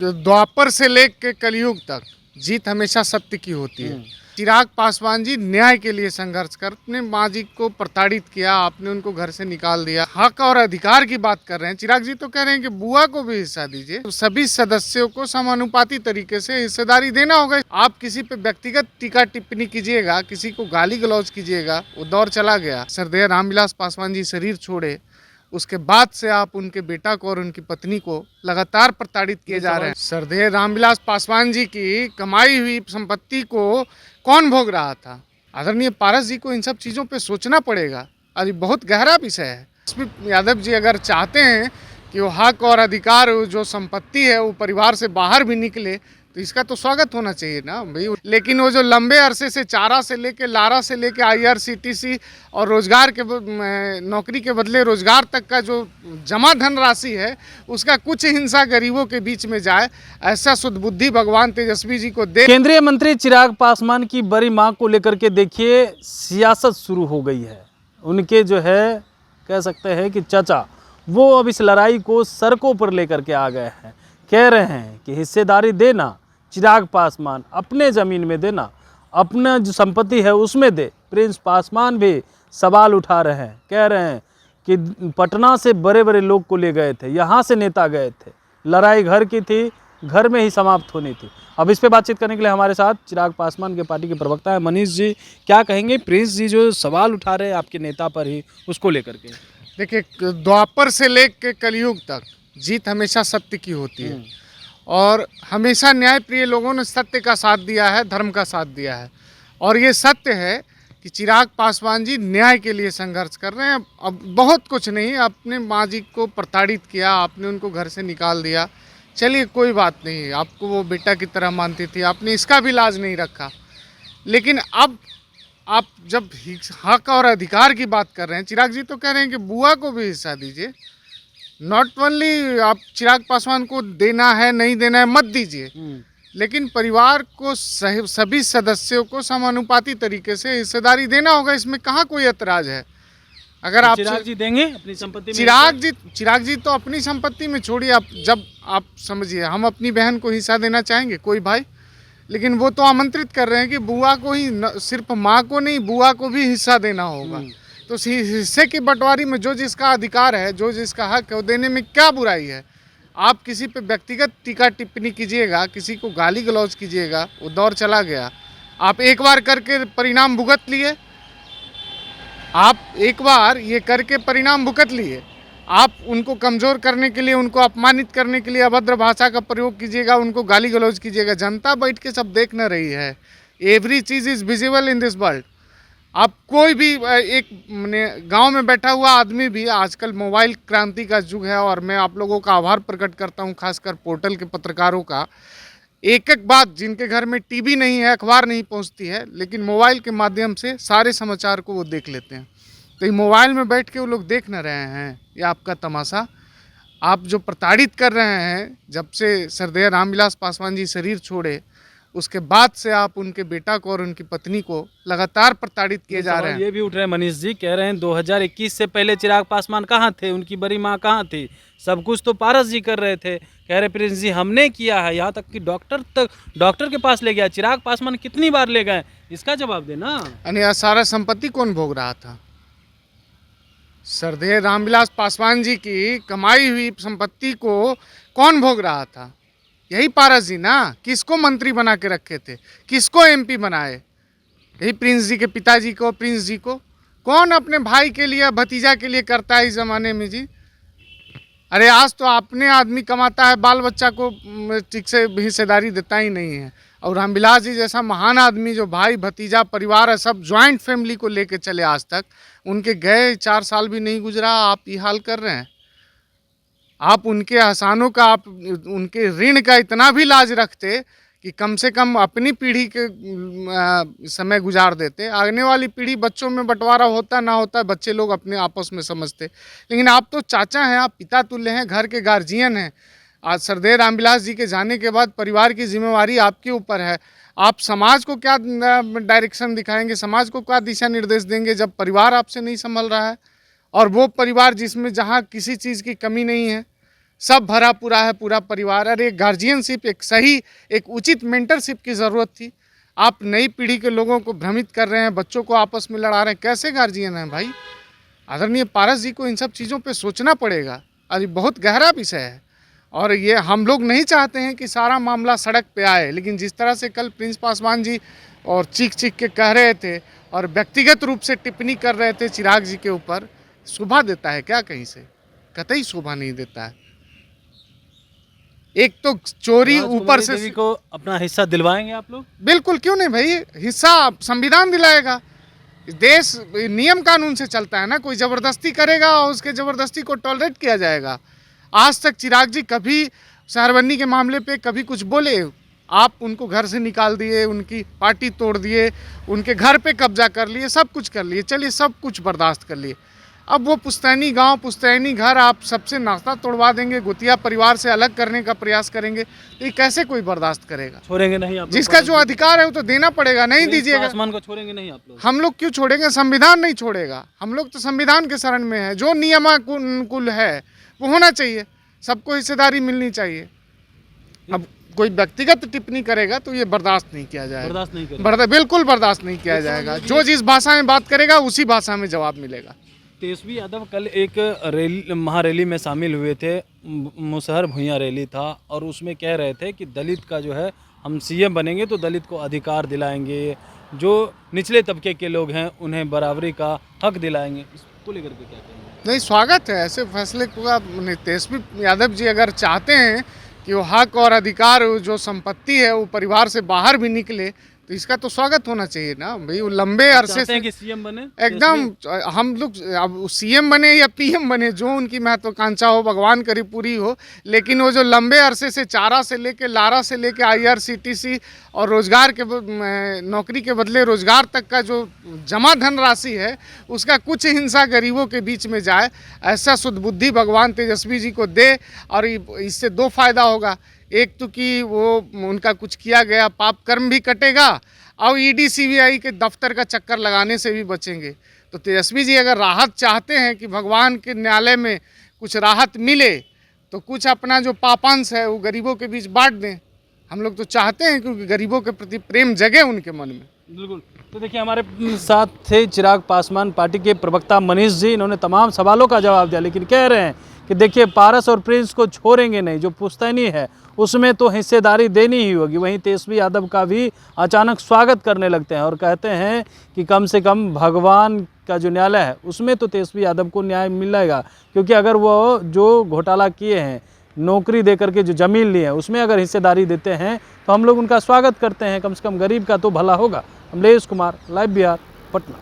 द्वापर से लेकर कलयुग तक जीत हमेशा सत्य की होती है। चिराग पासवान जी न्याय के लिए संघर्ष कर अपने माँ जी को प्रताड़ित किया, आपने उनको घर से निकाल दिया। हक और अधिकार की बात कर रहे हैं। चिराग जी तो कह रहे हैं कि बुआ को भी हिस्सा दीजिए। तो सभी सदस्यों को समानुपाती तरीके से हिस्सेदारी देना होगा। आप किसी पे व्यक्तिगत टीका टिप्पणी कीजिएगा, किसी को गाली गलौज कीजिएगा, वो दौर चला गया। श्रद्धेय रामविलास पासवान जी शरीर छोड़े, उसके बाद से आप उनके बेटा को और उनकी पत्नी को लगातार प्रताड़ित किए जा रहे हैं। श्रद्धेय रामविलास पासवान जी की कमाई हुई संपत्ति को कौन भोग रहा था? आदरणीय पारस जी को इन सब चीज़ों पे सोचना पड़ेगा। अरे बहुत गहरा विषय है। एसपी यादव जी अगर चाहते हैं कि वो हक और अधिकार जो संपत्ति है वो परिवार से बाहर भी निकले, तो इसका तो स्वागत होना चाहिए ना भाई। लेकिन वो जो लंबे अरसे से चारा से लेके लारा से लेके IRCTC और रोजगार के नौकरी के बदले रोजगार तक का जो जमा धन राशि है, उसका कुछ हिस्सा गरीबों के बीच में जाए, ऐसा सुदबुद्धि भगवान तेजस्वी जी को दे। केंद्रीय मंत्री चिराग पासवान की बड़ी मांग को लेकर के देखिए सियासत शुरू हो गई है। उनके जो है कह सकते हैं कि चाचा वो अब इस लड़ाई को सड़कों पर लेकर के आ गए हैं। कह रहे हैं कि हिस्सेदारी देना, चिराग पासवान अपने ज़मीन में देना, अपना जो संपत्ति है उसमें दे। प्रिंस पासवान भी सवाल उठा रहे हैं, कह रहे हैं कि पटना से बड़े बड़े लोग को ले गए थे, यहाँ से नेता गए थे, लड़ाई घर की थी, घर में ही समाप्त होनी थी। अब इस पे बातचीत करने के लिए हमारे साथ चिराग पासवान के पार्टी के प्रवक्ता है मनीष जी। क्या कहेंगे प्रिंस जी जो सवाल उठा रहे हैं आपके नेता पर ही, उसको लेकर के? देखिए, द्वापर से लेकर कलयुग तक जीत हमेशा सत्य की होती है और हमेशा न्याय प्रिय लोगों ने सत्य का साथ दिया है, धर्म का साथ दिया है। और ये सत्य है कि चिराग पासवान जी न्याय के लिए संघर्ष कर रहे हैं। अब बहुत कुछ नहीं, अपने माँ जी को प्रताड़ित किया, आपने उनको घर से निकाल दिया, चलिए कोई बात नहीं, आपको वो बेटा की तरह मानती थी, आपने इसका भी लाज नहीं रखा। लेकिन अब आप जब हक और अधिकार की बात कर रहे हैं, चिराग जी तो कह रहे हैं कि बुआ को भी हिस्सा दीजिए। नॉट ओनली आप चिराग पासवान को देना है, नहीं देना है, मत दीजिए, लेकिन परिवार को सभी सदस्यों को समानुपाती तरीके से हिस्सेदारी देना होगा। इसमें कहाँ कोई ऐतराज है? अगर आप चिराग जी देंगे अपनी संपत्ति में? चिराग जी तो अपनी संपत्ति में छोड़िए, आप समझिए, हम अपनी बहन को हिस्सा देना चाहेंगे कोई भाई, लेकिन वो तो आमंत्रित कर रहे हैं कि बुआ को ही, सिर्फ माँ को नहीं, बुआ को भी हिस्सा देना होगा। तो हिस्से की बंटवारी में जो जिसका अधिकार है, जो जिसका हक है, वो देने में क्या बुराई है? आप किसी पे व्यक्तिगत टीका टिप्पणी कीजिएगा, किसी को गाली गलौज कीजिएगा, वो दौर चला गया। आप एक बार करके परिणाम भुगत लिए, आप एक बार ये करके परिणाम भुगत लिए। आप उनको कमज़ोर करने के लिए, उनको अपमानित करने के लिए अभद्र भाषा का प्रयोग कीजिएगा, उनको गाली गलौज कीजिएगा। जनता बैठ के सब देख न रही है। Every cheese is visible in this world. आप कोई भी एक गांव में बैठा हुआ आदमी भी, आजकल मोबाइल क्रांति का युग है और मैं आप लोगों का आभार प्रकट करता हूं, खासकर पोर्टल के पत्रकारों का। एक एक बात, जिनके घर में टीवी नहीं है, अखबार नहीं पहुंचती है, लेकिन मोबाइल के माध्यम से सारे समाचार को वो देख लेते हैं। तो ये मोबाइल में बैठ के वो लोग देख न रहे हैं ये आपका तमाशा। आप जो प्रताड़ित कर रहे हैं, जब से श्रद्धेय रामविलास पासवान जी शरीर छोड़े, उसके बाद से आप उनके बेटा को और उनकी पत्नी को लगातार प्रताड़ित किए जा रहे हैं। ये भी उठ रहे हैं मनीष जी, कह रहे हैं 2021 से पहले चिराग पासवान कहाँ थे, उनकी बड़ी माँ कहाँ थी? सब कुछ तो पारस जी कर रहे थे। कह रहे प्रिंस जी हमने किया है, यहाँ तक कि डॉक्टर के पास ले गया। चिराग पासवान कितनी बार ले गए, इसका जवाब देना। यानी सारा संपत्ति कौन भोग रहा था? श्रद्धेय रामविलास पासवान जी की कमाई हुई संपत्ति को कौन भोग रहा था? यही पारस जी ना। किसको मंत्री बना के रखे थे, किसको MP बनाए? यही प्रिंस जी के पिताजी को, प्रिंस जी को। कौन अपने भाई के लिए, भतीजा के लिए करता है इस ज़माने में जी? अरे आज तो अपने आदमी कमाता है, बाल बच्चा को ठीक से हिस्सेदारी देता ही नहीं है। और रामविलास जी जैसा महान आदमी, जो भाई भतीजा परिवार है, सब ज्वाइंट फैमिली को लेके चले आज तक, उनके गए 4 साल भी नहीं गुजरा, आप ये हाल कर रहे हैं। आप उनके एहसानों का, आप उनके ऋण का इतना भी लाज रखते कि कम से कम अपनी पीढ़ी के समय गुजार देते। आने वाली पीढ़ी, बच्चों में बंटवारा होता ना होता, बच्चे लोग अपने आपस में समझते। लेकिन आप तो चाचा हैं, आप पिता तुल्य हैं, घर के गार्जियन हैं। आज श्रद्धेय रामविलास जी के जाने के बाद परिवार की जिम्मेवारी आपके ऊपर है। आप समाज को क्या डायरेक्शन दिखाएंगे, समाज को क्या दिशा निर्देश देंगे, जब परिवार आपसे नहीं संभल रहा है? और वो परिवार जिसमें, जहाँ किसी चीज़ की कमी नहीं है, सब भरा पूरा है, पूरा परिवार। अरे एक गार्जियनशिप, एक सही, एक उचित मेंटरशिप की ज़रूरत थी। आप नई पीढ़ी के लोगों को भ्रमित कर रहे हैं, बच्चों को आपस में लड़ा रहे हैं, कैसे गार्जियन हैं भाई? आदरणीय पारस जी को इन सब चीज़ों पे सोचना पड़ेगा। अरे बहुत गहरा विषय है और ये हम लोग नहीं चाहते हैं कि सारा मामला सड़क पे आए, लेकिन जिस तरह से कल प्रिंस पासवान जी और चीख चीख के कह रहे थे और व्यक्तिगत रूप से टिप्पणी कर रहे थे चिराग जी के ऊपर, शोभा देता है क्या कहीं से? कतई शोभा नहीं देता है। एक तो चोरी ऊपर से देवी को अपना हिस्सा दिलवाएंगे आप लोग? बिल्कुल, क्यों नहीं भाई, हिस्सा संविधान दिलाएगा। देश नियम कानून से चलता है ना, कोई ज़बरदस्ती करेगा और उसके ज़बरदस्ती को टॉलरेट किया जाएगा। आज तक चिराग जी कभी शहरबंदी के मामले पे कभी कुछ बोले? आप उनको घर से निकाल दिए, उनकी पार्टी तोड़ दिए, उनके घर पे कब्जा कर लिए, सब कुछ कर लिए, चलिए सब कुछ बर्दाश्त कर लिए। अब वो पुश्तैनी गांव, पुश्तैनी घर आप सबसे नाश्ता तोड़वा देंगे, गुतिया परिवार से अलग करने का प्रयास करेंगे, तो ये कैसे कोई बर्दाश्त करेगा? छोड़ेंगे नहीं आप लोग? जिसका जो अधिकार है वो तो देना पड़ेगा, नहीं दीजिएगा। आसमान को छोड़ेंगे नहीं आप लोग? हम लोग क्यों छोड़ेंगे? संविधान नहीं छोड़ेगा। हम लोग तो संविधान के शरण में है, जो नियमानुकूल है वो होना चाहिए, सबको हिस्सेदारी मिलनी चाहिए। अब कोई व्यक्तिगत टिप्पणी करेगा तो ये बर्दाश्त नहीं किया जाएगा। बर्दाश्त नहीं करेंगे? बिल्कुल बर्दाश्त नहीं किया जाएगा। जो जिस भाषा में बात करेगा उसी भाषा में जवाब मिलेगा। तेजस्वी यादव कल एक रैली, महारैली में शामिल हुए थे, मुसहर भुइयां रैली था, और उसमें कह रहे थे कि दलित का जो है, हम सीएम बनेंगे तो दलित को अधिकार दिलाएंगे, जो निचले तबके के लोग हैं उन्हें बराबरी का हक दिलाएंगे। इसको लेकर के क्या कहेंगे? नहीं, स्वागत है ऐसे फैसले का। तेजस्वी यादव जी अगर चाहते हैं कि वो हक और अधिकार, जो संपत्ति है वो परिवार से बाहर भी निकले, तो इसका तो स्वागत होना चाहिए ना भाई। वो लंबे अरसे से कि सीएम बने एकदम, हम लोग अब सीएम बने या पीएम बने, जो उनकी महत्वाकांक्षा हो भगवान करी पूरी हो, लेकिन वो जो लंबे अरसे से चारा से लेके लारा से लेके IRCTC और रोजगार के नौकरी के बदले रोजगार तक का जो जमा धन राशि है, उसका कुछ हिस्सा गरीबों के बीच में जाए, ऐसा सुदबुद्धि भगवान तेजस्वी जी को दे। और इससे दो फायदा होगा, एक तो कि वो उनका कुछ किया गया पाप कर्म भी कटेगा और ED CBI के दफ्तर का चक्कर लगाने से भी बचेंगे। तो तेजस्वी जी अगर राहत चाहते हैं कि भगवान के न्यायालय में कुछ राहत मिले, तो कुछ अपना जो पापांश है वो गरीबों के बीच बांट दें। हम लोग तो चाहते हैं क्योंकि गरीबों के प्रति प्रेम जगे उनके मन में। बिल्कुल। तो देखिए, हमारे साथ थे चिराग पासवान पार्टी के प्रवक्ता मनीष जी। इन्होंने तमाम सवालों का जवाब दिया, लेकिन कह रहे हैं कि देखिए, पारस और प्रिंस को छोड़ेंगे नहीं, जो पुश्तैनी है उसमें तो हिस्सेदारी देनी ही होगी। वहीं तेजस्वी यादव का भी अचानक स्वागत करने लगते हैं और कहते हैं कि कम से कम भगवान का जो न्यायालय है उसमें तो तेजस्वी यादव को न्याय मिलेगा, क्योंकि अगर वो जो घोटाला किए हैं, नौकरी देकर के जो ज़मीन ली है, उसमें अगर हिस्सेदारी देते हैं तो हम लोग उनका स्वागत करते हैं। कम से कम गरीब का तो भला होगा। अमलेश कुमार, लाइव बिहार, पटना।